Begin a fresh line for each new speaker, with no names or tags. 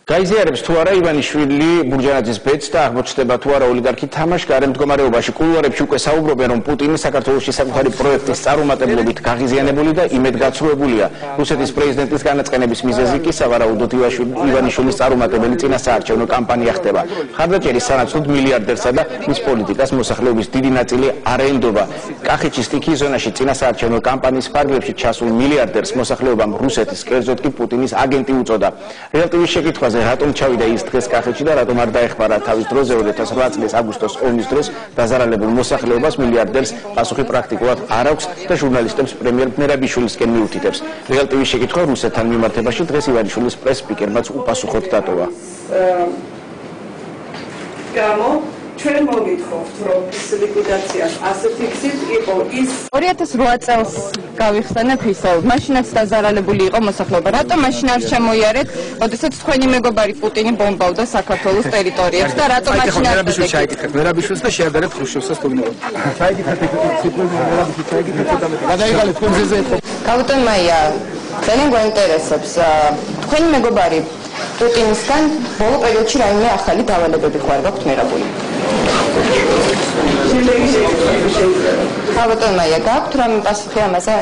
გაიზიარებს თუ არა ივანიშვილი ბურჯანაძის ბედს და აღმოჩნდება თუ არა ოლიგარქი თამაშგარე მდგომარეობაში კულუარებში უკვე საუბრობენ რომ პუტინი საქართველოში საკუთარი პროექტის წარუმატებლობით გაღიზიანებული და იმედგაცრუებულია რუსეთის პრეზიდენტის განაწყენების მიზეზი კი სავარაუდოდ ივანიშვილის წარუმატებელი წინასაარჩევნო კამპანია ხდება მხარდაჭერის სანაცვლოდ მილიარდერსა და მის პოლიტიკას მოსახლეობის დიდი ნაწილი არ ეնդობა კახეთის სტიქიის ზონაში წინასაარჩევნო კამპანიის ფარგლებში ჩასულ მილიარდერს მოსახლეობამ რუსეთის კერძოდ კი პუტინის აგენტი უწოდა რეალტივის შეკითხვაზე რატომ ჩავიდა ის დღეს კახეთში და რატომ არ დაეხმარა თავის დროზე 2008 წლის აგვისტოს ომის დროს დაზარალებულ მოსახლეობას მილიარდერს პასუხი პრაქტიკულად არ აქვს და ჟურნალისტებს პრემიერ მერაბიშვილისკენ მიუთითებს რეალტივის შეკითხვა რუსეთთან მიმართებაში დღეს ივანიშვილის პრეს-სპიკერმაც უპასუხოდ დატოვა
ჩვენ მოგითხოვთ რომ ის ლიკვიდაციას ასეთი გზით იყო ის 2008 წელს გავიხსენებ ისევ მაშინაც დაზარალებული იყო მოსახლეობა რატომ მაშინ არ შემოიარეთ ოდესაც თქვენი მეგობარი პუტინი ბომბავდა საქართველოს ტერიტორიებს და რატომ მაშინ არ
ჩაიკითხეთ მერაბიშვილს და შეაგარეთ ხრუშჩოვსას თურმეობა ჩაიკითხეთ მერაბიშვილს ჩაიკითხეთ გადაიღალეთ კონზეზე
კაპიტან მაია ძალიან გვაინტერესებს თქვენი მეგობარი პუტინისგან ბოლო პერიოდში რაიმე ახალი დავალებები ხარ გაქვთ მიღებული კაპიტან მაია გაქვთ რამე პასუხი ამაზე